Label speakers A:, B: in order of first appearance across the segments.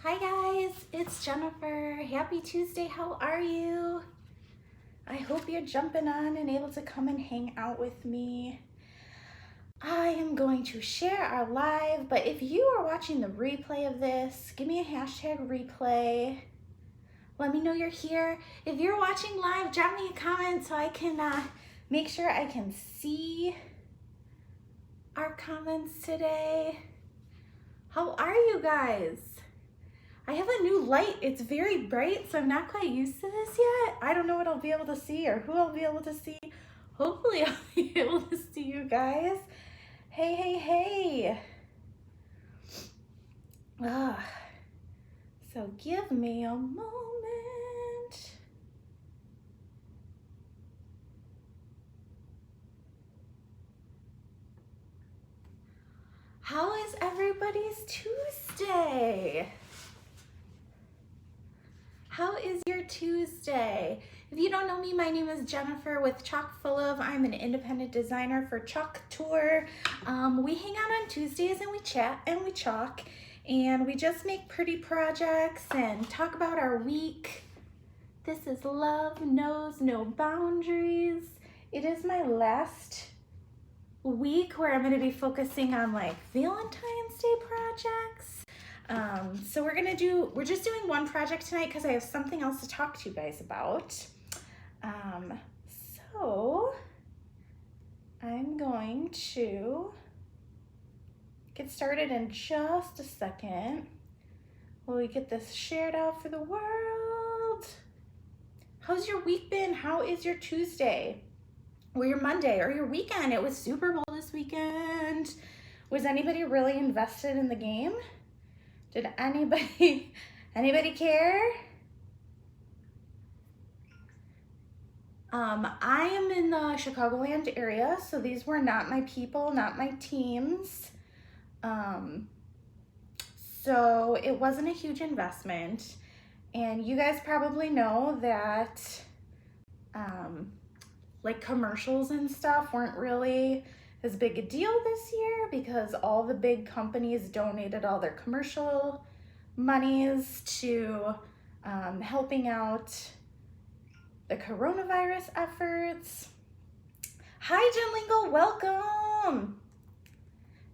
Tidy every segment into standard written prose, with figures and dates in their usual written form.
A: Hi guys, it's Jennifer. Happy Tuesday, how are you? I hope you're jumping on and able to come and hang out with me. I am going to share our live, but if you are watching the replay of this, give me a hashtag replay. Let me know you're here. If you're watching live, drop me a comment so I can make sure I can see our comments today. How are you guys? I have a new light. It's very bright, so I'm not quite used to this yet. I don't know what I'll be able to see or who I'll be able to see. Hopefully I'll be able to see you guys. Hey, hey, hey. So give me a moment. How is everybody's Tuesday? How is your Tuesday? If you don't know me, my name is Jennifer with Chock Full of. I'm an independent designer for Couture. We hang out on Tuesdays and we chat and we chalk and we just make pretty projects and talk about our week. This is Love Knows No Boundaries. It is my last week where I'm going to be focusing on like Valentine's Day projects. So we're just doing one project tonight because I have something else to talk to you guys about. So I'm going to get started in just a second. Will we get this shared out for the world? How's your week been? How is your Tuesday or your Monday or your weekend? It was Super Bowl this weekend. Was anybody really invested in the game? Did anybody care? I am in the Chicagoland area, so these were not my people, not my teams. So it wasn't a huge investment. And you guys probably know that like commercials and stuff weren't really as big a deal this year because all the big companies donated all their commercial monies to helping out the coronavirus efforts. Hi Jen Lingle, welcome.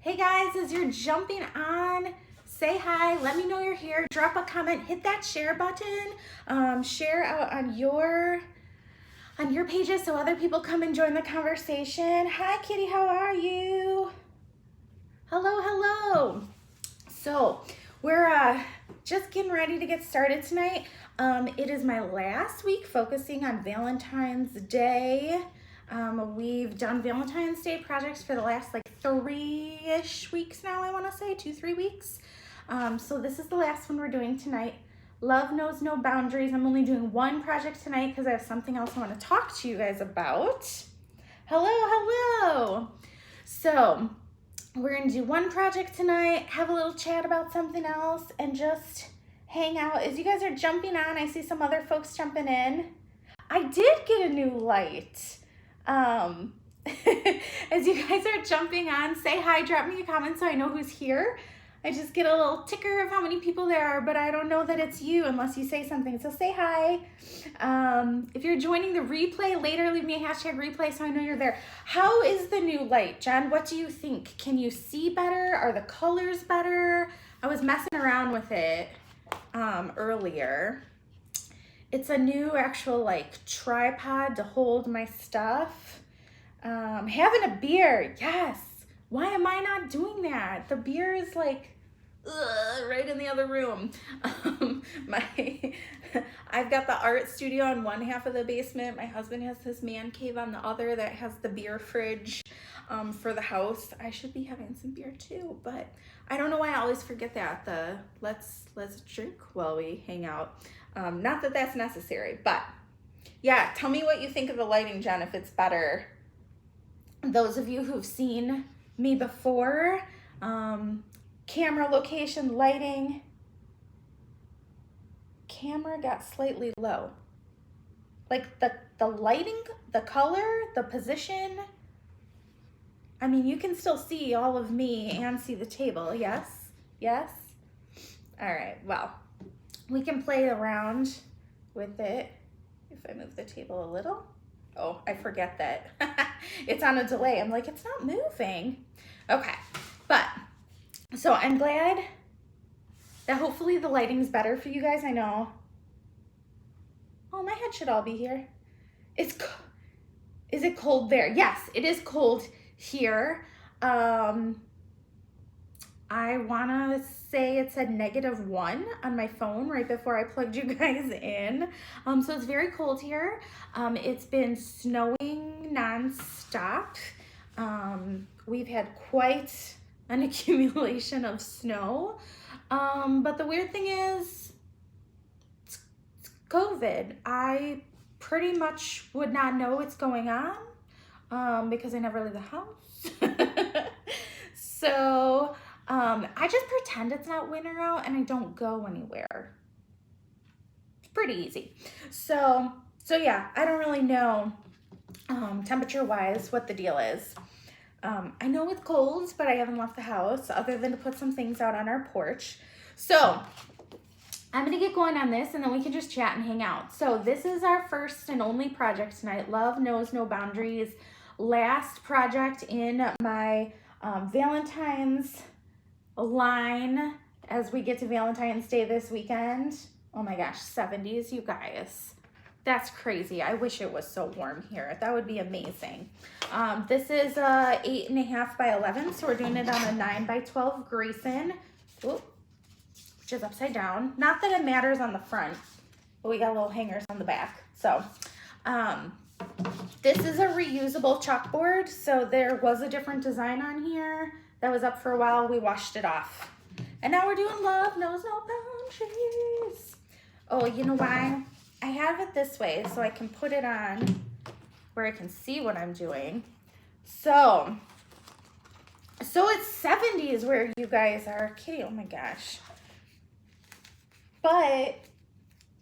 A: Hey guys, as you're jumping on, say hi, let me know you're here, drop a comment, hit that share button, share out on your pages so other people come and join the conversation. Hi Kitty, how are you? Hello, hello. So we're just getting ready to get started tonight. It is my last week focusing on Valentine's Day. We've done Valentine's Day projects for the last like 3-ish weeks now, I wanna say, 2-3 weeks. So this is the last one we're doing tonight. Love Knows No Boundaries. I'm only doing one project tonight because I have something else I want to talk to you guys about. Hello, hello. So we're going to do one project tonight, have a little chat about something else, and just hang out. As you guys are jumping on, I see some other folks jumping in. I did get a new light. As you guys are jumping on, say hi, drop me a comment so I know who's here. I just get a little ticker of how many people there are, but I don't know that it's you unless you say something. So say hi. If you're joining the replay later, leave me a hashtag replay so I know you're there. How is the new light, Jen? What do you think? Can you see better? Are the colors better? I was messing around with it earlier. It's a new actual like tripod to hold my stuff. Having a beer, yes. Why am I not doing that? The beer is like right in the other room. I've got the art studio on one half of the basement. My husband has his man cave on the other that has the beer fridge for the house. I should be having some beer too, but I don't know why I always forget that. Let's drink while we hang out. Not that that's necessary, but yeah, tell me what you think of the lighting, Jen, if it's better. Those of you who've seen me before, camera location, lighting. Camera got slightly low. Like the lighting, the color, the position. I mean, you can still see all of me and see the table, yes? Yes? All right, well, we can play around with it. If I move the table a little. Oh, I forget that it's on a delay. I'm like, it's not moving. Okay, but so I'm glad that hopefully the lighting's better for you guys. I know. Oh, my head should all be here. Is it cold there? Yes, it is cold here. I wanna say it said -1 on my phone right before I plugged you guys in. So it's very cold here. It's been snowing nonstop. We've had quite an accumulation of snow. But the weird thing is, it's COVID. I pretty much would not know what's going on because I never leave the house. So I just pretend it's not winter out and I don't go anywhere. It's pretty easy. So yeah, I don't really know temperature wise what the deal is. I know it's cold, but I haven't left the house other than to put some things out on our porch. So I'm gonna get going on this and then we can just chat and hang out. So this is our first and only project tonight. Love Knows No Boundaries. Last project in my Valentine's line as we get to Valentine's Day this weekend. Oh my gosh, 70s, you guys. That's crazy. I wish it was so warm here. That would be amazing. This is 8.5 by 11, so we're doing it on a 9 by 12 Greyson, which is upside down. Not that it matters on the front, but we got little hangers on the back. So this is a reusable chalkboard. So there was a different design on here that was up for a while. We washed it off. And now we're doing Love Knows No Boundaries. Oh, you know why? I have it this way so I can put it on where I can see what I'm doing. So it's 70s where you guys are. Kitty, oh my gosh. But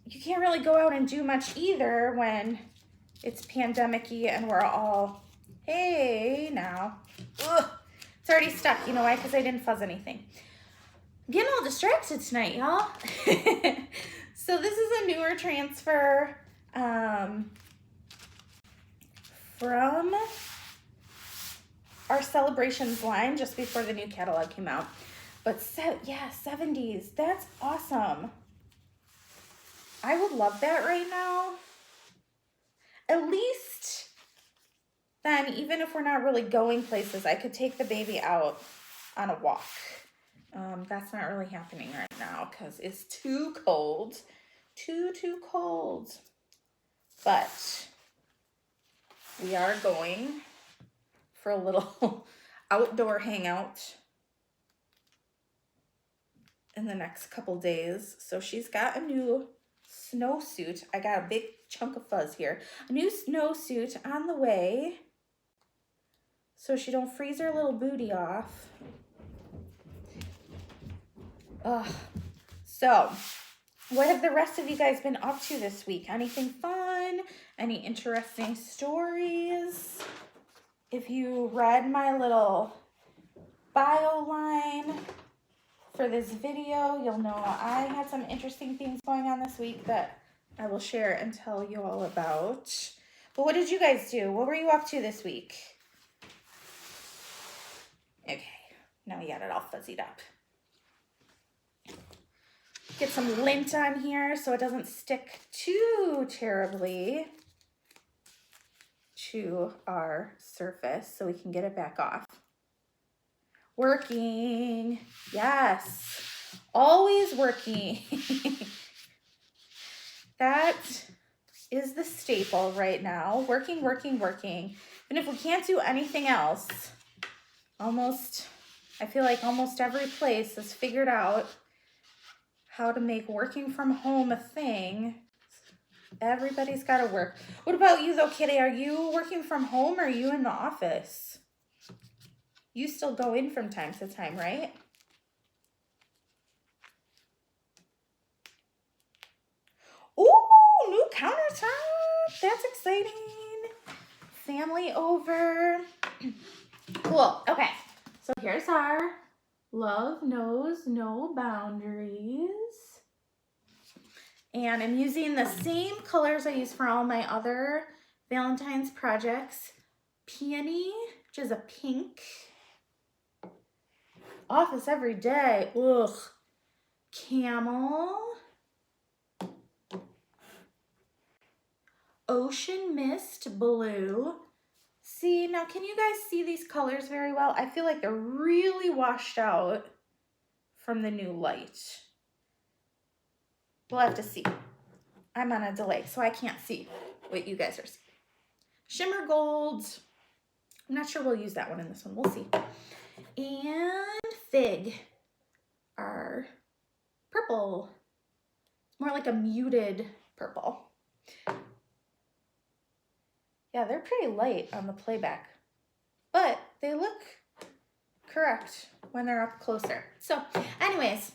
A: you can't really go out and do much either when it's pandemic-y and we're all, hey, now. Ugh, it's already stuck. You know why? Because I didn't fuzz anything. I'm getting all distracted tonight, y'all. So this is a newer transfer from our Celebrations line just before the new catalog came out. But yeah, 70s. That's awesome. I would love that right now. At least then, even if we're not really going places, I could take the baby out on a walk. That's not really happening right now because it's too cold. Too cold. But we are going for a little outdoor hangout in the next couple days. So she's got a new snowsuit. I got a big chunk of fuzz here. A new snowsuit on the way so she don't freeze her little booty off. So what have the rest of you guys been up to this week? Anything fun? Any interesting stories? If you read my little bio line for this video, you'll know I had some interesting things going on this week that I will share and tell you all about. But what did you guys do? What were you up to this week? Okay, now we got it all fuzzied up. Get some lint on here so it doesn't stick too terribly to our surface so we can get it back off. Working. Yes. Always working. That is the staple right now. Working. And if we can't do anything else, I feel like almost every place has figured out how to make working from home a thing. Everybody's got to work. What about you though, Kitty? Are you working from home or are you in the office? You still go in from time to time, right? Ooh, new countertop. That's exciting. Family over. Cool. Okay. So here's our Love Knows No Boundaries. And I'm using the same colors I use for all my other Valentine's projects. Peony, which is a pink. Office Every Day, ugh. Camel. Ocean Mist Blue. See, now can you guys see these colors very well? I feel like they're really washed out from the new light. We'll have to see. I'm on a delay, so I can't see what you guys are seeing. Shimmer Gold. I'm not sure we'll use that one in this one. We'll see. And Fig are purple. It's more like a muted purple. Yeah, they're pretty light on the playback, but they look correct when they're up closer. So anyways,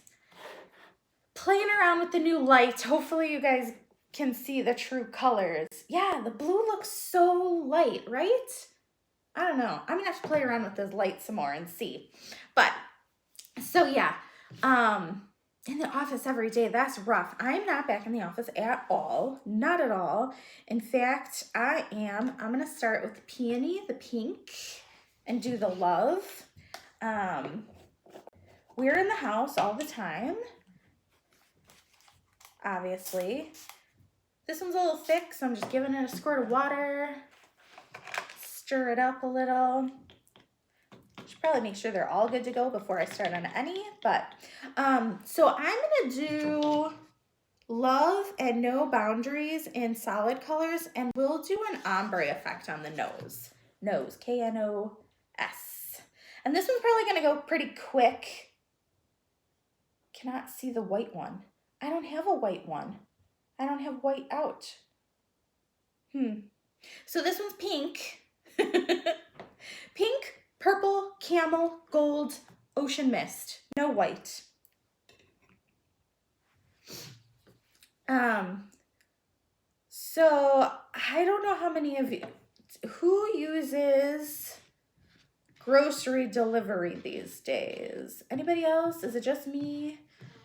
A: playing around with the new light. Hopefully you guys can see the true colors. Yeah, the blue looks so light, right? I don't know. I'm gonna have to play around with this light some more and see. But so yeah, in the office every day, that's rough. I'm not back in the office at all, not at all. In fact, I'm gonna start with the Peony, the pink, and do the love. We're in the house all the time, obviously. This one's a little thick, so I'm just giving it a squirt of water, stir it up a little. Should probably make sure they're all good to go before I start on any, but so I'm gonna do Love and No Boundaries in solid colors, and we'll do an ombre effect on the nose. Nose, K-N-O-S. And this one's probably gonna go pretty quick. Cannot see the white one. I don't have a white one. I don't have white out. So this one's pink. Pink, purple, camel, gold, ocean mist. No white. So I don't know how many of you, who uses grocery delivery these days? Anybody else? Is it just me?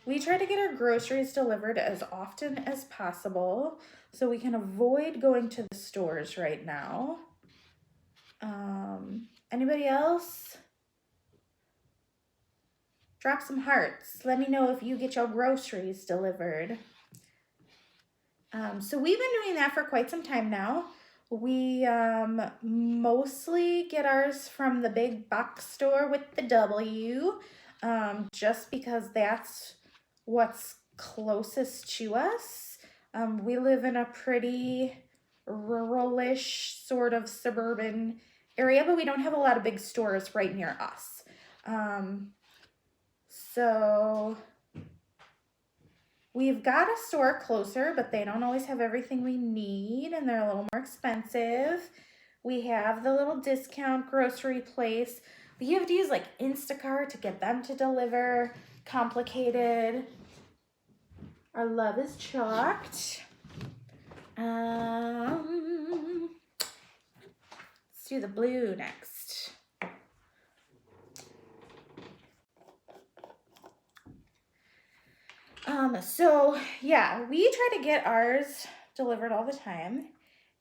A: We try to get our groceries delivered as often as possible so we can avoid going to the stores right now. Anybody else? Drop some hearts. Let me know if you get your groceries delivered. So we've been doing that for quite some time now. We mostly get ours from the big box store with the W, just because that's what's closest to us. We live in a pretty rural-ish sort of suburban area, but we don't have a lot of big stores right near us. So we've got a store closer, but they don't always have everything we need, and they're a little more expensive. We have the little discount grocery place, but you have to use like Instacart to get them to deliver. Complicated. Our love is chalked. Let's do the blue next. So yeah, we try to get ours delivered all the time,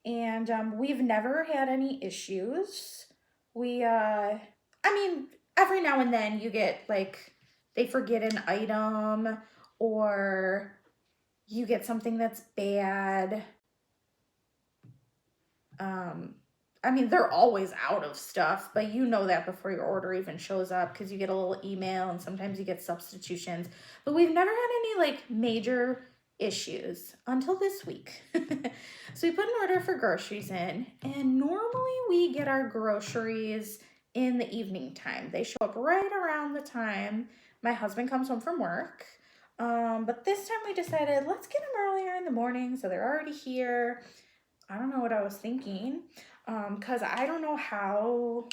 A: and we've never had any issues. I mean, every now and then you get like, they forget an item, or you get something that's bad. I mean, they're always out of stuff, but you know that before your order even shows up because you get a little email and sometimes you get substitutions. But we've never had any like major issues until this week. So we put an order for groceries in, and normally we get our groceries in the evening time. They show up right around the time my husband comes home from work. But this time we decided, let's get them earlier in the morning so they're already here. I don't know what I was thinking, because I don't know how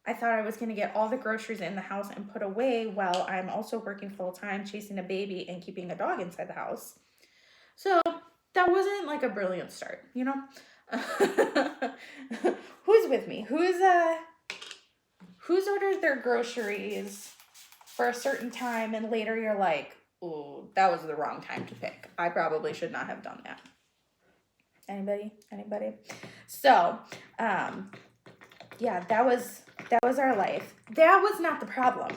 A: I thought I was going to get all the groceries in the house and put away while I'm also working full-time, chasing a baby and keeping a dog inside the house. So that wasn't like a brilliant start, you know? Who's with me? Who's ordered their groceries for a certain time and later you're like, ooh, that was the wrong time to pick. I probably should not have done that. Anybody? So, yeah, that was our life. That was not the problem.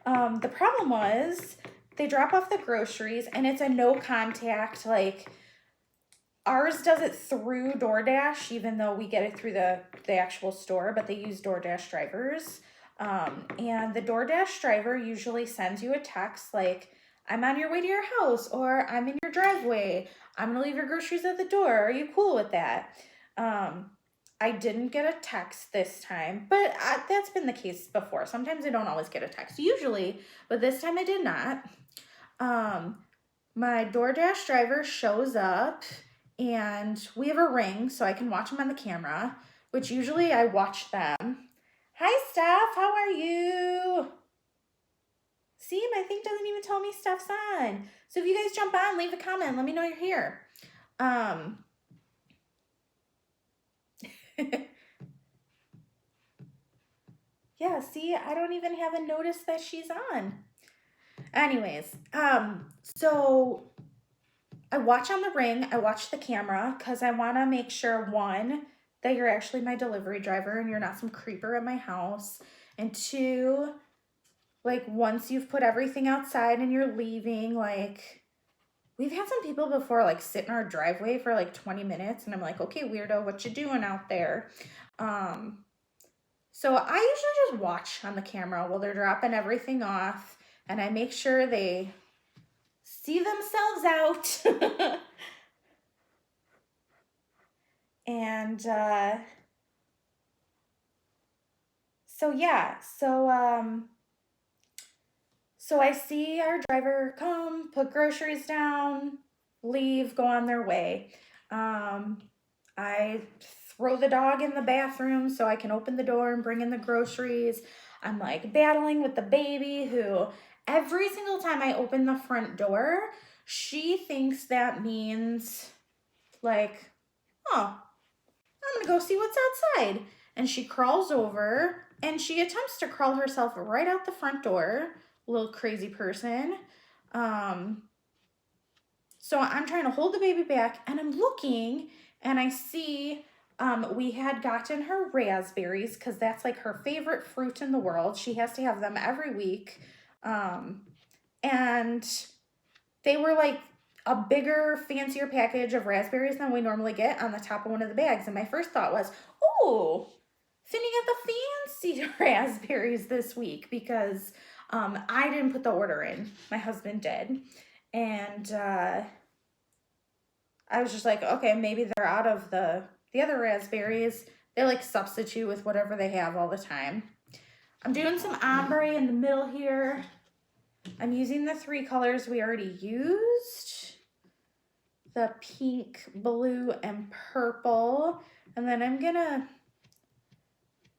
A: The problem was they drop off the groceries and it's a no contact, like ours does it through DoorDash, even though we get it through the actual store, but they use DoorDash drivers. And the DoorDash driver usually sends you a text like, I'm on your way to your house, or I'm in your driveway. I'm gonna leave your groceries at the door. Are you cool with that? I didn't get a text this time, but that's been the case before. Sometimes I don't always get a text, usually, but this time I did not. My DoorDash driver shows up and we have a Ring so I can watch them on the camera, which usually I watch them. Hi, Steph. How are you? See, my thing doesn't even tell me Steph's on. So if you guys jump on, leave a comment. Let me know you're here. Yeah, see, I don't even have a notice that she's on. Anyways, so I watch on the Ring, I watch the camera because I want to make sure, one, that you're actually my delivery driver and you're not some creeper at my house. And two, like once you've put everything outside and you're leaving, like we've had some people before like sit in our driveway for like 20 minutes and I'm like, okay, weirdo, what you doing out there? So I usually just watch on the camera while they're dropping everything off and I make sure they see themselves out. And so yeah, so I see our driver come, put groceries down, leave, go on their way. I throw the dog in the bathroom so I can open the door and bring in the groceries. I'm like battling with the baby who every single time I open the front door, she thinks that means like, oh, I'm gonna go see what's outside. And she crawls over and she attempts to crawl herself right out the front door. Little crazy person. So I'm trying to hold the baby back and I'm looking and I see we had gotten her raspberries because that's like her favorite fruit in the world. She has to have them every week. And they were like a bigger, fancier package of raspberries than we normally get on the top of one of the bags. And my first thought was, oh, Finny got the fancy raspberries this week because I didn't put the order in. My husband did. And I was just like, okay, maybe they're out of the other raspberries. They like substitute with whatever they have all the time. I'm doing some ombre in the middle here. I'm using the 3 colors we already used. The pink, blue, and purple. And then I'm gonna,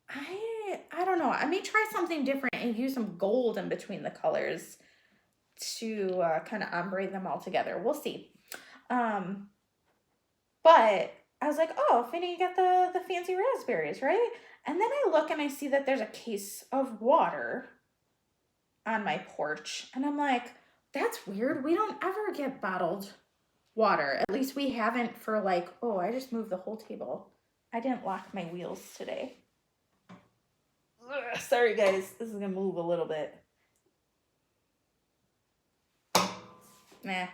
A: I don't know. I may try something different and use some gold in between the colors to kind of ombre them all together. We'll see. But I was like, oh, Finny, you got the fancy raspberries, right? And then I look and I see that there's a case of water on my porch. And I'm like, that's weird. We don't ever get bottled water. At least we haven't for like, oh, I just moved the whole table. I didn't lock my wheels today. Ugh, sorry, guys. This is going to move a little bit. Nah.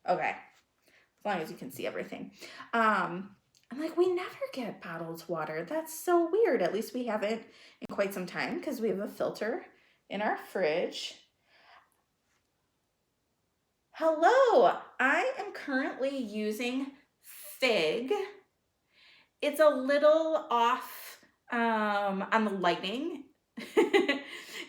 A: Okay. As long as you can see everything. I'm like, we never get bottled water. That's so weird. At least we haven't in quite some time because we have a filter in our fridge. Hello, I am currently using Fig. It's a little off on the lighting.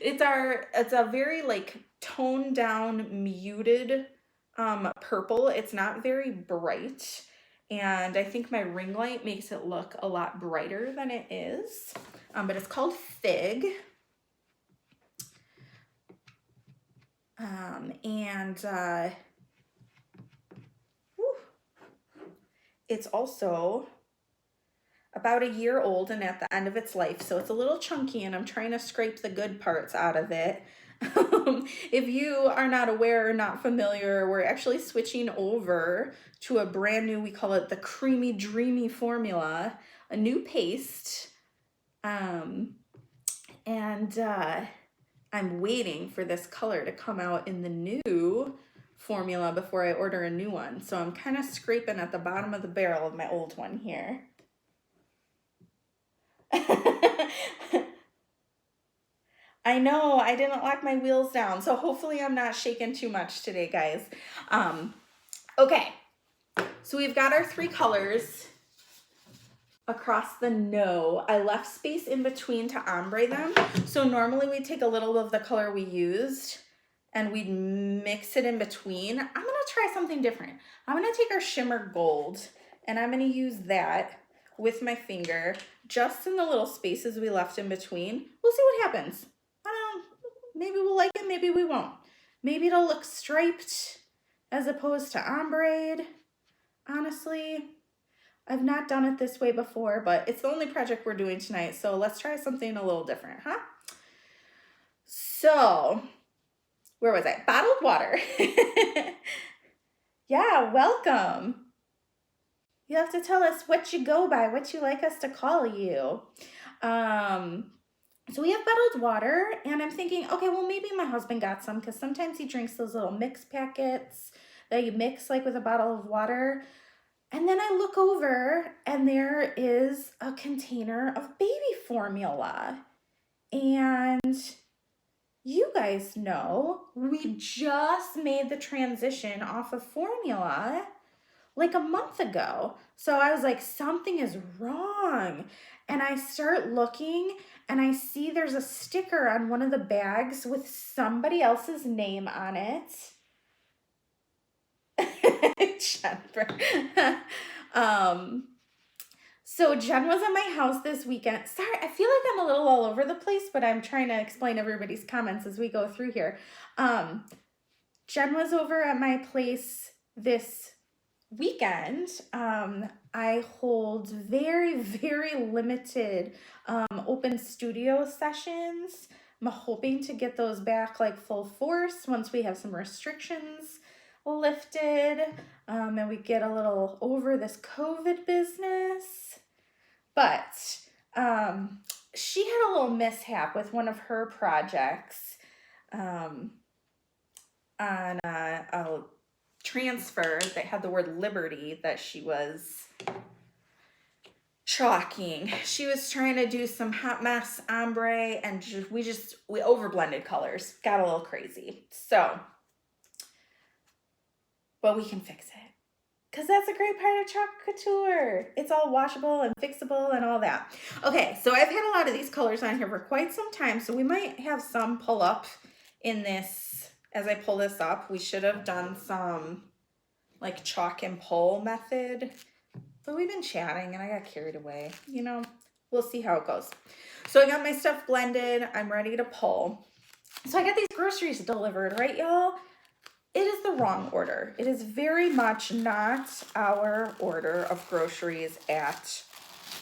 A: It's a very like toned down, muted purple. It's not very bright. And I think my ring light makes it look a lot brighter than it is. But it's called Fig. It's also about a year old and at the end of its life. So it's a little chunky and I'm trying to scrape the good parts out of it. If you are not aware or not familiar, we're actually switching over to a brand new, we call it the Creamy Dreamy formula, a new paste. And I'm waiting for this color to come out in the new formula before I order a new one. So I'm kind of scraping at the bottom of the barrel of my old one here. I know, I didn't lock my wheels down, so hopefully I'm not shaking too much today, guys. Okay, so we've got our 3 colors across the no. I left space in between to ombre them. So normally we take a little of the color we used and we'd mix it in between. I'm gonna try something different. I'm gonna take our Shimmer Gold and I'm gonna use that with my finger just in the little spaces we left in between. We'll see what happens. I don't know, maybe we'll like it, maybe we won't. Maybe it'll look striped as opposed to ombre. Honestly, I've not done it this way before, but it's the only project we're doing tonight, so let's try something a little different, huh? So, where was I? Bottled water. Yeah, welcome. You have to tell us what you go by, what you like us to call you. So we have bottled water, and I'm thinking, okay, well, maybe my husband got some, because sometimes he drinks those little mix packets that you mix like with a bottle of water. And then I look over and there is a container of baby formula. And you guys know we just made the transition off of formula like a month ago. So I was like, something is wrong. And I start looking and I see there's a sticker on one of the bags with somebody else's name on it. Jennifer. So Jen was at my house this weekend. Sorry, I feel like I'm a little all over the place, but I'm trying to explain everybody's comments as we go through here. Jen was over at my place this weekend. I hold very, very limited open studio sessions. I'm hoping to get those back like full force once we have some restrictions lifted and we get a little over this COVID business. But she had a little mishap with one of her projects on a transfer that had the word Liberty that she was chalking. She was trying to do some hot mess ombre and we overblended colors, got a little crazy. So, but we can fix it. Because that's a great part of Chalk Couture. It's all washable and fixable and all that. Okay, so I've had a lot of these colors on here for quite some time, so we might have some pull up in this. As I pull this up, we should have done some like chalk and pull method, but we've been chatting and I got carried away. You know, we'll see how it goes. So I got my stuff blended. I'm ready to pull. So I got these groceries delivered, right, y'all? It is the wrong order. It is very much not our order of groceries at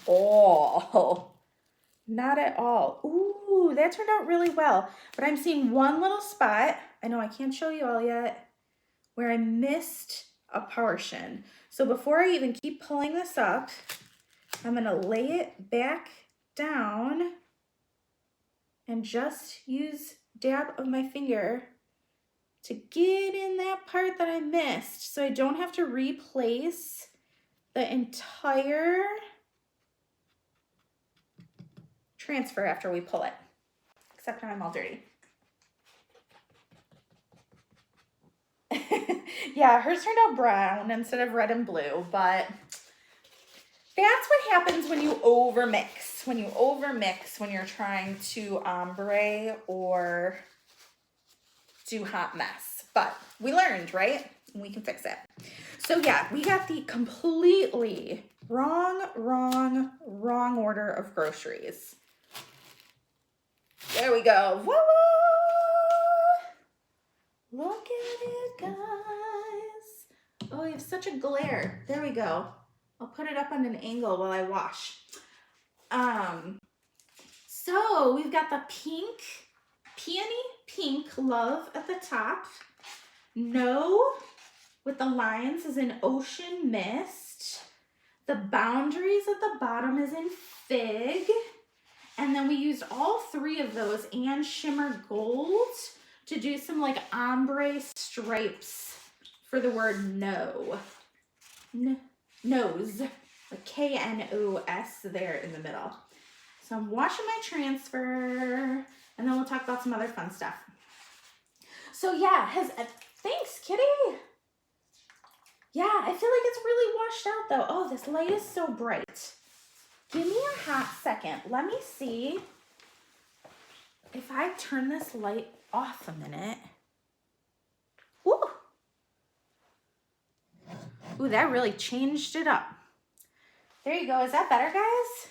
A: all. Not at all. Ooh, that turned out really well. But I'm seeing one little spot, I know I can't show you all yet, where I missed a portion. So before I even keep pulling this up, I'm gonna lay it back down and just use dab of my finger to get in that part that I missed so I don't have to replace the entire transfer after we pull it. Except now I'm all dirty. Yeah, hers turned out brown instead of red and blue, but that's what happens when you overmix. When you're trying to ombre or do hot mess. But we learned, right? We can fix it. So yeah, we got the completely wrong order of groceries. There we go. Voila! Look at it, guys. Oh, you have such a glare. There we go. I'll put it up on an angle while I wash. So we've got the pink Peony Pink Love at the top. No with the lines is in Ocean Mist. The Boundaries at the bottom is in Fig. And then we used all three of those and Shimmer Gold to do some like ombre stripes for the word no. Nose. Like K-N-O-S there in the middle. So I'm washing my transfer and then we'll talk about some other fun stuff. So yeah, thanks, kitty. Yeah, I feel like it's really washed out though. Oh, this light is so bright. Give me a hot second. Let me see if I turn this light off a minute. Ooh. Ooh, that really changed it up. There you go. Is that better, guys?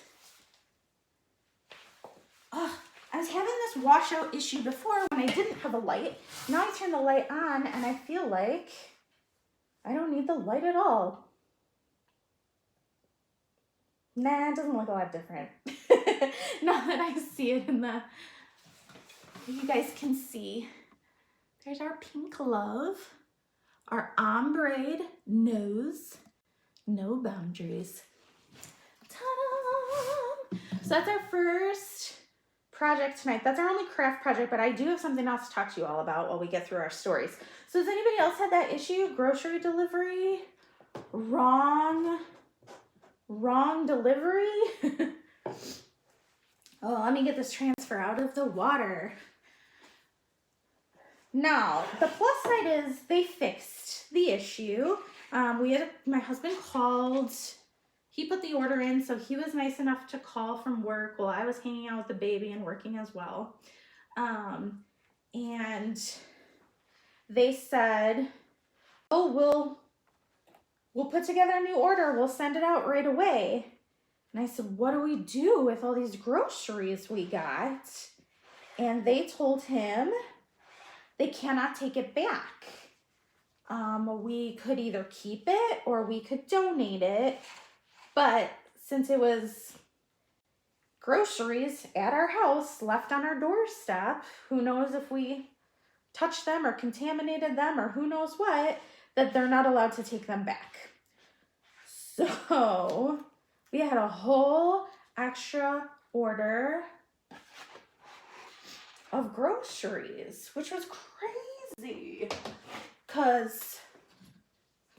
A: Oh, I was having this washout issue before when I didn't have a light. Now I turn the light on and I feel like I don't need the light at all. Nah, it doesn't look a lot different. Now that I see it in the, you guys can see. There's our pink love, our ombre nose, no boundaries. Ta-da! So that's our first project tonight. That's our only craft project, but I do have something else to talk to you all about while we get through our stories. So has anybody else had that issue? Grocery delivery? Wrong delivery? Oh, let me get this transfer out of the water. Now, the plus side is they fixed the issue. My husband called. He put the order in, so he was nice enough to call from work while I was hanging out with the baby and working as well. And they said, oh, we'll put together a new order. We'll send it out right away. And I said, what do we do with all these groceries we got? And they told him they cannot take it back. We could either keep it or we could donate it. But since it was groceries at our house left on our doorstep, who knows if we touched them or contaminated them or who knows what, that they're not allowed to take them back. So we had a whole extra order of groceries, which was crazy because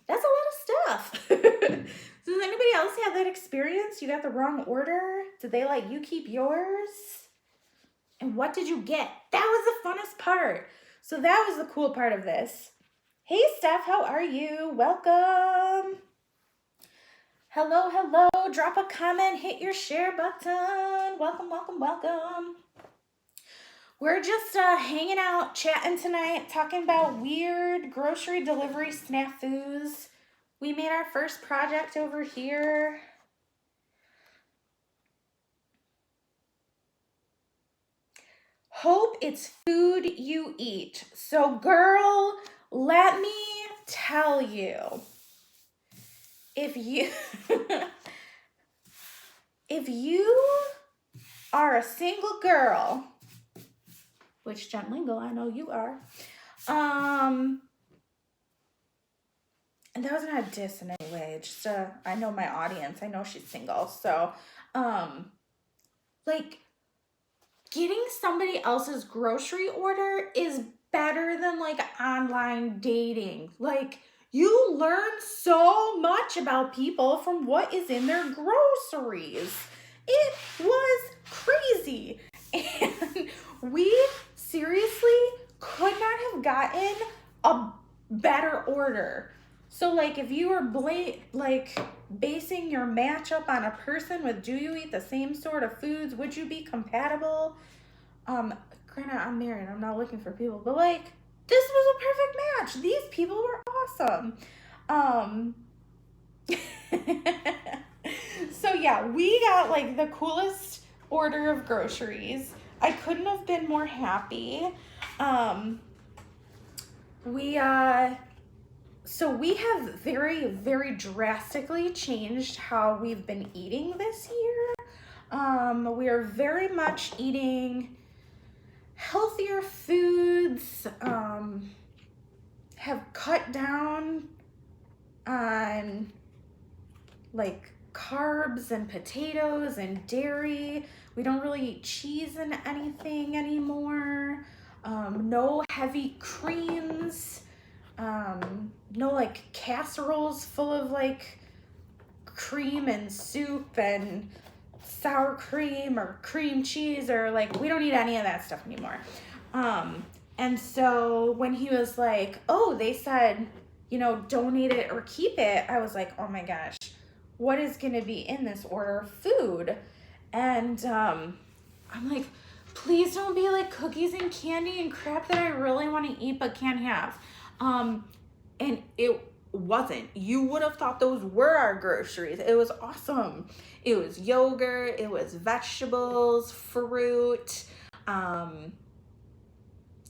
A: that's a lot of stuff. Does anybody else have that experience? You got the wrong order? Did they let you keep yours? And what did you get? That was the funnest part. So that was the cool part of this. Hey, Steph, how are you? Welcome. Hello, hello. Drop a comment, hit your share button. Welcome, welcome, welcome. We're just hanging out, chatting tonight, talking about weird grocery delivery snafus. We made our first project over here. Hope it's food you eat. So, girl, let me tell you, if you are a single girl, which Jen Lingle, I know you are, and that was not a diss in any way. Just I know my audience. I know she's single. So, like, getting somebody else's grocery order is better than, like, online dating. Like, you learn so much about people from what is in their groceries. It was crazy. And we seriously could not have gotten a better order. So, like, if you were basing your matchup on a person with, do you eat the same sort of foods? Would you be compatible? Granted, I'm married. I'm not looking for people. But, like, this was a perfect match. These people were awesome. So, yeah, we got, like, the coolest order of groceries. I couldn't have been more happy. So we have very, very drastically changed how we've been eating this year. We are very much eating healthier foods, have cut down on like carbs and potatoes and dairy. We don't really eat cheese in anything anymore. No heavy creams. No like casseroles full of like cream and soup and sour cream or cream cheese, or like, we don't eat any of that stuff anymore. And so when he was like, oh, they said, you know, donate it or keep it, I was like, oh my gosh, what is going to be in this order of food? And I'm like, please don't be like cookies and candy and crap that I really want to eat but can't have. And it wasn't. You would have thought those were our groceries. It was awesome. It was yogurt, it was vegetables, fruit,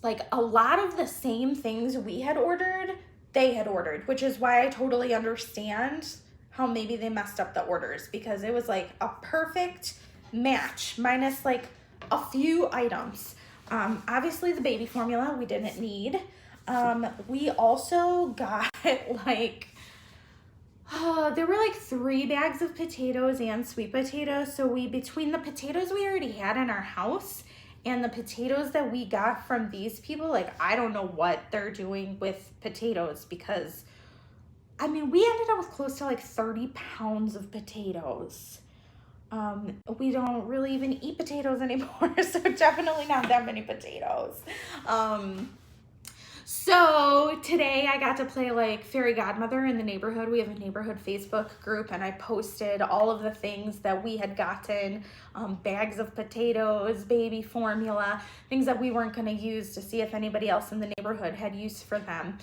A: like a lot of the same things we had ordered, they had ordered, which is why I totally understand how maybe they messed up the orders, because it was like a perfect match minus like a few items. Obviously the baby formula we didn't need. We also got like, there were like 3 bags of potatoes and sweet potatoes. So between the potatoes we already had in our house and the potatoes that we got from these people, like, I don't know what they're doing with potatoes, because I mean, we ended up with close to like 30 pounds of potatoes. We don't really even eat potatoes anymore, so definitely not that many potatoes. So today I got to play like fairy godmother in the neighborhood. We have a neighborhood Facebook group, and I posted all of the things that we had gotten, bags of potatoes, baby formula, things that we weren't going to use, to see if anybody else in the neighborhood had use for them.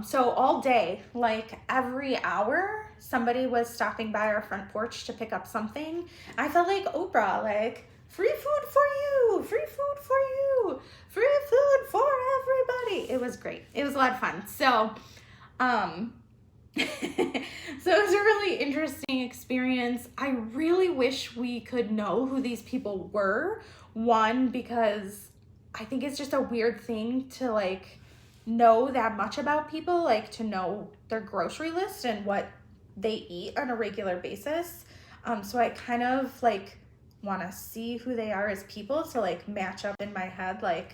A: So all day, like every hour, somebody was stopping by our front porch to pick up something. I felt like Oprah, like, free food for you, free food for you, free food for everybody. It was great. It was a lot of fun. So, so it was a really interesting experience. I really wish we could know who these people were. One, because I think it's just a weird thing to like know that much about people, like to know their grocery list and what they eat on a regular basis. So I kind of like want to see who they are as people to like match up in my head like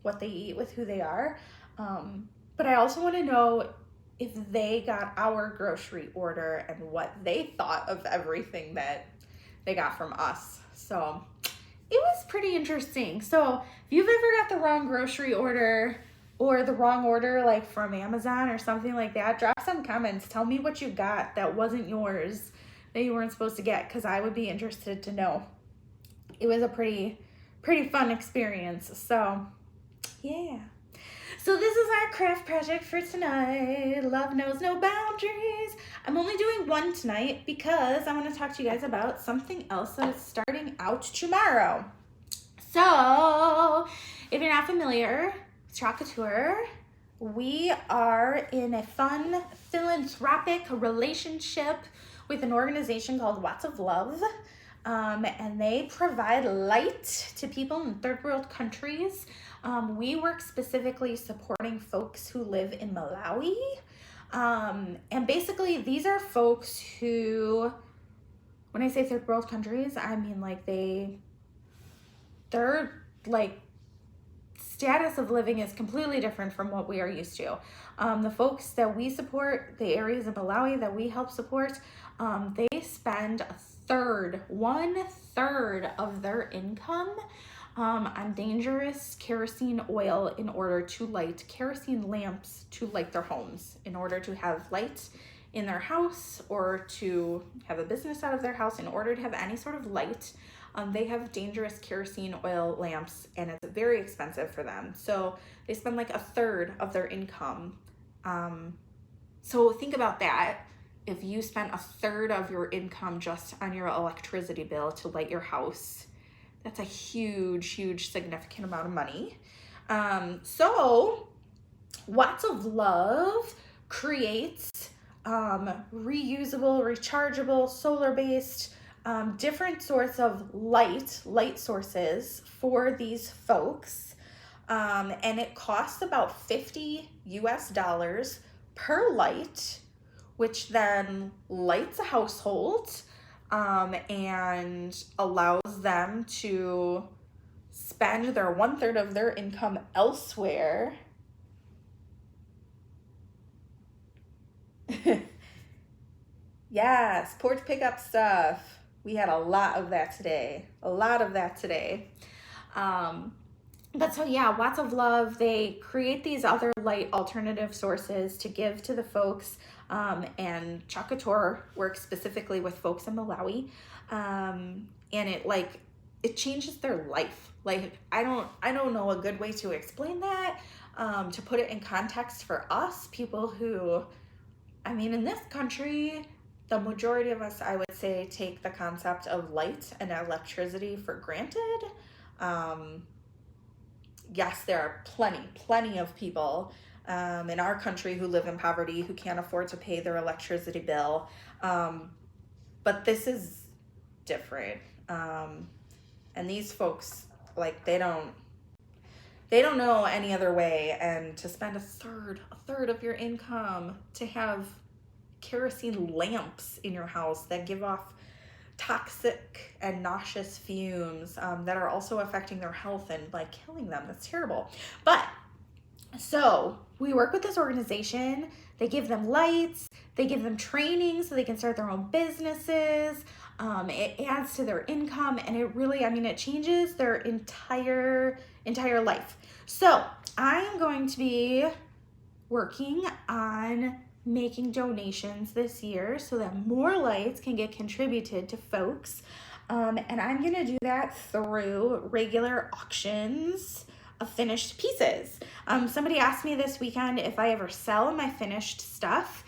A: what they eat with who they are. But I also want to know if they got our grocery order and what they thought of everything that they got from us. So it was pretty interesting. So if you've ever got the wrong grocery order or the wrong order like from Amazon or something like that, drop some comments. Tell me what you got that wasn't yours, that you weren't supposed to get, because I would be interested to know. It was a pretty fun experience. So yeah. So this is our craft project for tonight. Love knows no boundaries. I'm only doing one tonight because I want to talk to you guys about something else that is starting out tomorrow. So if you're not familiar with Couture, we are in a fun philanthropic relationship with an organization called Watts of Love. And they provide light to people in third world countries. We work specifically supporting folks who live in Malawi. And basically these are folks who, when I say third world countries, I mean like their like status of living is completely different from what we are used to. The folks that we support, the areas of Malawi that we help support, they spend 1/3 of their income on dangerous kerosene oil in order to light kerosene lamps to light their homes, in order to have light in their house or to have a business out of their house. In order to have any sort of light, they have dangerous kerosene oil lamps, and it's very expensive for them. So they spend like 1/3 of their income. So think about that. If you spent 1/3 of your income just on your electricity bill to light your house, that's a huge significant amount of money. So Watts of Love creates reusable, rechargeable, solar-based, different sorts of light sources for these folks. and it costs about $50 US per light, which then lights a household, and allows them to spend their 1/3 of their income elsewhere. Yes, porch pickup stuff. We had a lot of that today. But so yeah, lots of love. They create these other light alternative sources to give to the folks, and Couture works specifically with folks in Malawi, and it changes their life. Like I don't know a good way to explain that, to put it in context for us people who, I mean, in this country, the majority of us, I would say, take the concept of light and electricity for granted. Yes, there are plenty of people in our country who live in poverty, who can't afford to pay their electricity bill. But this is different. And these folks, like, they don't know any other way. And to spend a third of your income to have kerosene lamps in your house that give off toxic and nauseous fumes, that are also affecting their health and like killing them. That's terrible. But so we work with this organization. They give them lights, they give them training so they can start their own businesses. It adds to their income, and it really, I mean, it changes their entire life. So I am going to be working on making donations this year so that more lights can get contributed to folks. And I'm gonna do that through regular auctions of finished pieces. Somebody asked me this weekend if I ever sell my finished stuff.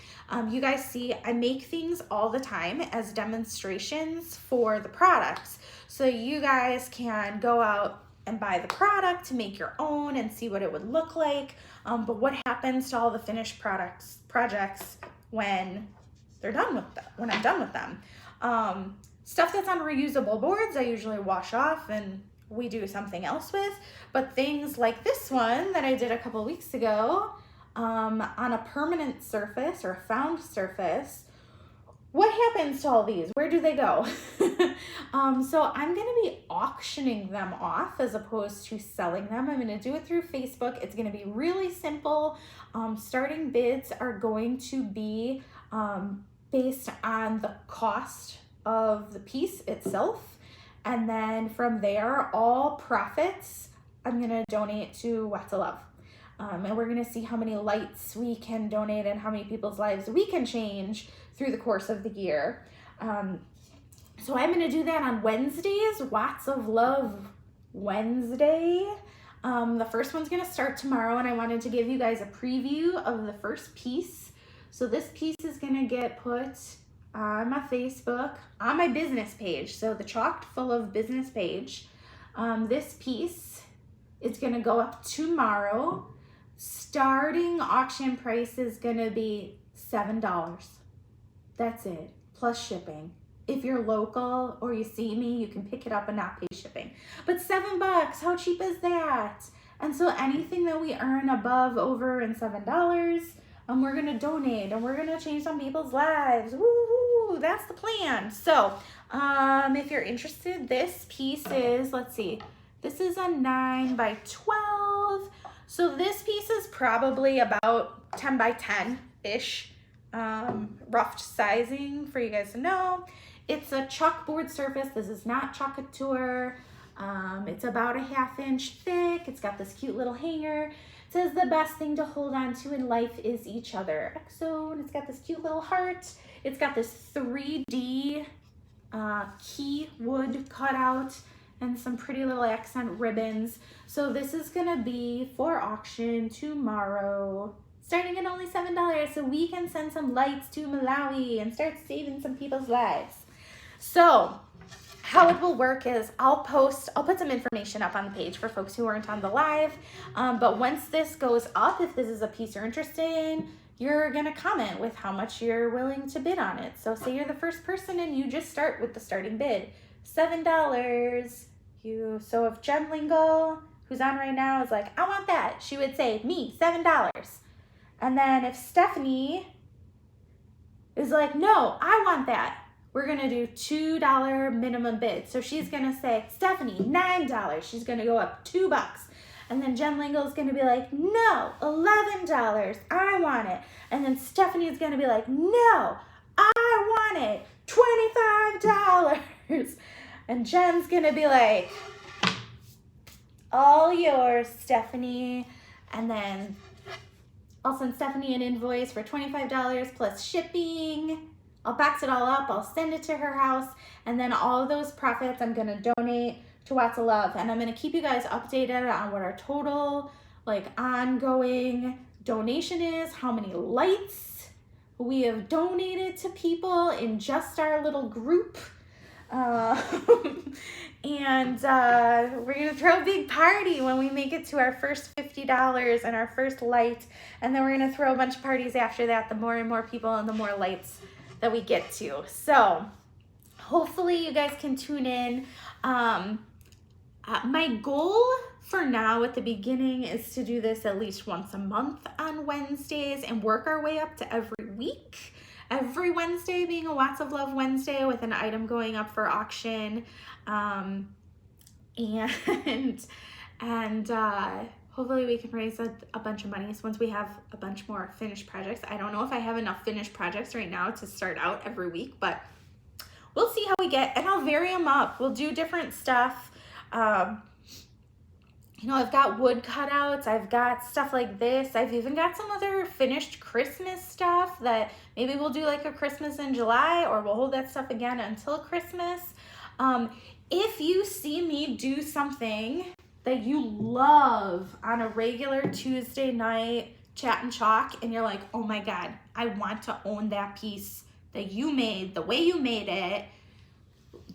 A: You guys see, I make things all the time as demonstrations for the products. So you guys can go out and buy the product to make your own and see what it would look like. But what happens to all the finished projects when they're done with them, when I'm done with them? Stuff that's on reusable boards, I usually wash off and we do something else with. But things like this one that I did a couple weeks ago, on a permanent surface or a found surface, what happens to all these? Where do they go? So I'm going to be auctioning them off as opposed to selling them. I'm going to do it through Facebook. It's going to be really simple. Starting bids are going to be based on the cost of the piece itself. And then from there, all profits I'm going to donate to What to Love. And we're going to see how many lights we can donate and how many people's lives we can change through the course of the year. So I'm going to do that on Wednesdays, Watts of Love Wednesday. The first one's going to start tomorrow, and I wanted to give you guys a preview of the first piece. So this piece is going to get put on my Facebook, on my business page. So the Chocked Full of business page. This piece is going to go up tomorrow. Starting auction price is going to be $7. That's it, plus shipping. If you're local or you see me, you can pick it up and not pay shipping. But $7, how cheap is that? And so anything that we earn above, over, and $7, we're gonna donate and we're gonna change some people's lives. Woo! That's the plan. So if you're interested, this piece is, let's see, this is a 9 by 12. So this piece is probably about 10 by 10-ish, rough sizing for you guys to know. It's a chalkboard surface. This is not Couture. It's about a 1/2 inch thick. It's got this cute little hanger. It says the best thing to hold on to in life is each other. XO, and it's got this cute little heart. It's got this 3D key wood cutout and some pretty little accent ribbons. So this is gonna be for auction tomorrow, starting at only $7, so we can send some lights to Malawi and start saving some people's lives. So how it will work is I'll put some information up on the page for folks who aren't on the live. But once this goes up, if this is a piece you're interested in, you're gonna comment with how much you're willing to bid on it. So say you're the first person and you just start with the starting bid, $7. So if Jen Lingle, who's on right now, is like, I want that, she would say, me, $7. And then if Stephanie is like, no, I want that, we're gonna do $2 minimum bid. So she's gonna say, Stephanie, $9. She's gonna go up $2. And then Jen Lingle's gonna be like, no, $11, I want it. And then Stephanie's gonna be like, no, I want it, $25. And Jen's gonna be like, all yours, Stephanie. And then I'll send Stephanie an invoice for $25 plus shipping. I'll box it all up, I'll send it to her house, and then all of those profits I'm gonna donate to Watts of Love. And I'm gonna keep you guys updated on what our total, like, ongoing donation is, how many lights we have donated to people in just our little group. And we're gonna throw a big party when we make it to our first $50 and our first light, and then we're gonna throw a bunch of parties after that, the more and more people and the more lights that we get to. So hopefully you guys can tune in. My goal for now at the beginning is to do this at least once a month on Wednesdays and work our way up to every week. Every Wednesday being a Watts of Love Wednesday with an item going up for auction. And hopefully we can raise a bunch of money once we have a bunch more finished projects. I don't know if I have enough finished projects right now to start out every week, but we'll see how we get, and I'll vary them up. We'll do different stuff. You know, I've got wood cutouts, I've got stuff like this. I've even got some other finished Christmas stuff that maybe we'll do like a Christmas in July, or we'll hold that stuff again until Christmas. If you see me do something that you love on a regular Tuesday night chat and chalk, and you're like, oh my God, I want to own that piece that you made, the way you made it,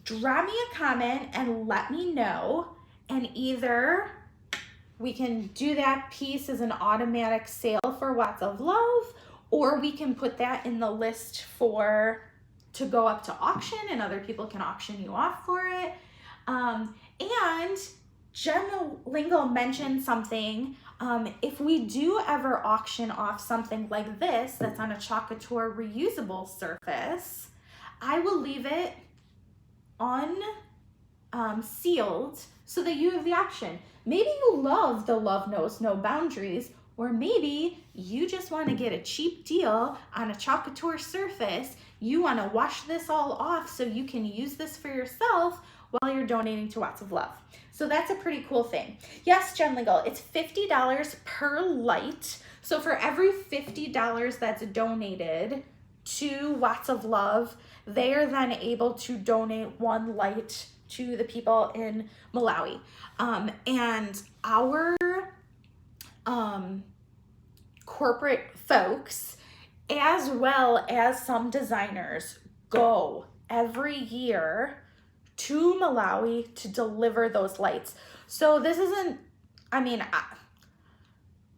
A: drop me a comment and let me know, and either we can do that piece as an automatic sale for Watts of Love, or we can put that in the list to go up to auction, and other people can auction you off for it. And Jen Lingle mentioned something. If we do ever auction off something like this that's on a Couture reusable surface, I will leave it unsealed so that you have the option. Maybe you love the Love Knows No Boundaries, or maybe you just want to get a cheap deal on a Couture surface. You want to wash this all off so you can use this for yourself while you're donating to Watts of Love. So that's a pretty cool thing. Yes, Jen Lingle, it's $50 per light. So for every $50 that's donated to Watts of Love, they are then able to donate one light to the people in Malawi. And our corporate folks, as well as some designers, go every year to Malawi to deliver those lights. So this isn't, I mean,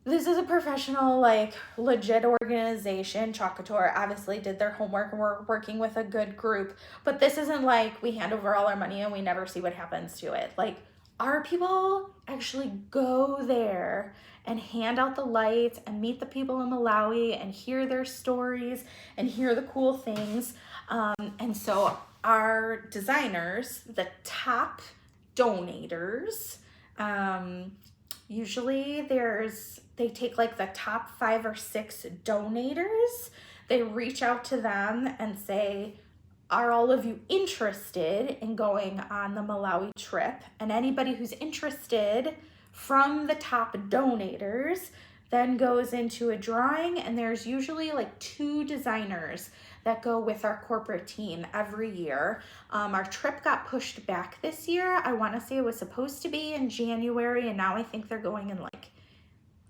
A: this is a professional, like, legit organization. Couture obviously did their homework and we're working with a good group, but this isn't like we hand over all our money and we never see what happens to it. Like, our people actually go there and hand out the lights and meet the people in Malawi and hear their stories and hear the cool things. And so our designers, the top donators, usually they take like the top 5 or 6 donators, they reach out to them and say, are all of you interested in going on the Malawi trip? And anybody who's interested from the top donators then goes into a drawing, and there's usually like 2 designers that go with our corporate team every year. Our trip got pushed back this year. I want to say it was supposed to be in January, and now I think they're going in like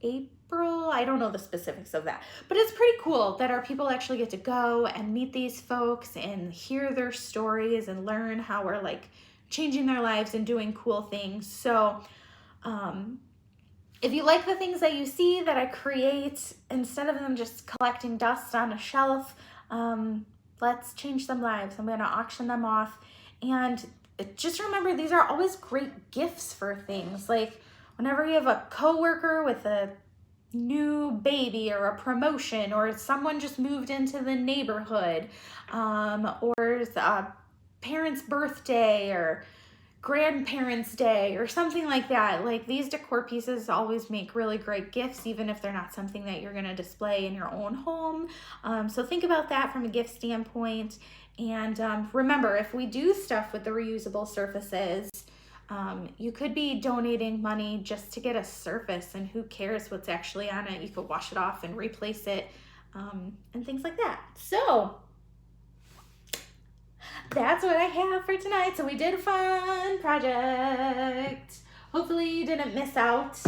A: April. I don't know the specifics of that, but it's pretty cool that our people actually get to go and meet these folks and hear their stories and learn how we're like changing their lives and doing cool things. So if you like the things that you see that I create, instead of them just collecting dust on a shelf, let's change some lives. I'm going to auction them off. And just remember, these are always great gifts for things. Like, whenever you have a coworker with a new baby or a promotion, or someone just moved into the neighborhood, or a parent's birthday or grandparents' day or something like that. Like, these decor pieces always make really great gifts, even if they're not something that you're going to display in your own home. So think about that from a gift standpoint. And remember, if we do stuff with the reusable surfaces, you could be donating money just to get a surface, and who cares what's actually on it. You could wash it off and replace it, and things like that. So that's what I have for tonight. So we did a fun project. Hopefully you didn't miss out.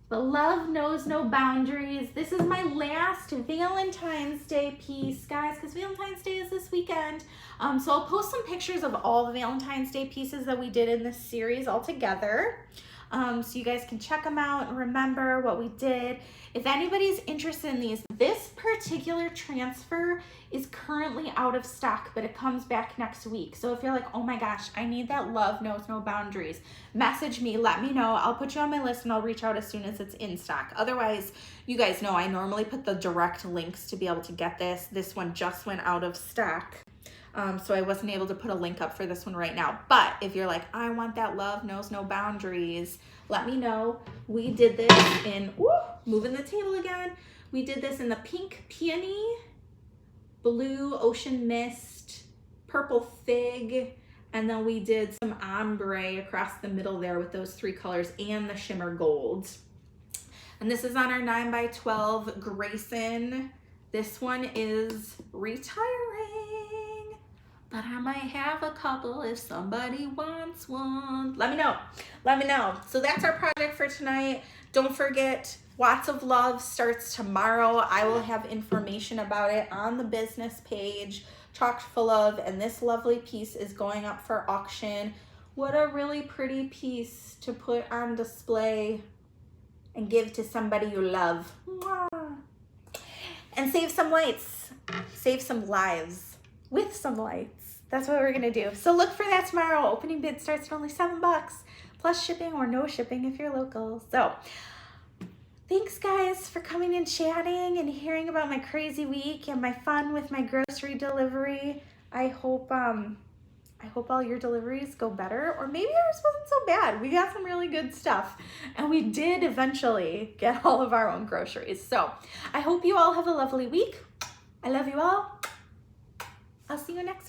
A: But love knows no boundaries. This is my last Valentine's Day piece, guys, because Valentine's Day is this weekend. So I'll post some pictures of all the Valentine's Day pieces that we did in this series all together. So you guys can check them out and remember what we did. If anybody's interested in these, this particular transfer is currently out of stock, but it comes back next week. So if you're like, oh my gosh, I need that Love Knows No Boundaries, message me, let me know. I'll put you on my list and I'll reach out as soon as it's in stock. Otherwise, you guys know I normally put the direct links to be able to get this. This one just went out of stock. So I wasn't able to put a link up for this one right now. But if you're like, I want that Love Knows No Boundaries, let me know. We did this in, moving the table again. We did this in the pink Peony, blue Ocean Mist, purple Fig, and then we did some ombre across the middle there with those 3 colors and the Shimmer Gold. And this is on our 9x12 Greyson. This one is retiring, but I might have a couple if somebody wants one. Let me know. Let me know. So that's our project for tonight. Don't forget, Watts of Love starts tomorrow. I will have information about it on the business page, chock full of, and this lovely piece is going up for auction. What a really pretty piece to put on display and give to somebody you love. Mwah. And save some lights. Save some lives with some lights. That's what we're gonna do. So look for that tomorrow. Opening bid starts at only $7 plus shipping or no shipping if you're local. So thanks guys for coming and chatting and hearing about my crazy week and my fun with my grocery delivery. I hope all your deliveries go better, or maybe ours wasn't so bad. We got some really good stuff and we did eventually get all of our own groceries. So I hope you all have a lovely week. I love you all. I'll see you next week.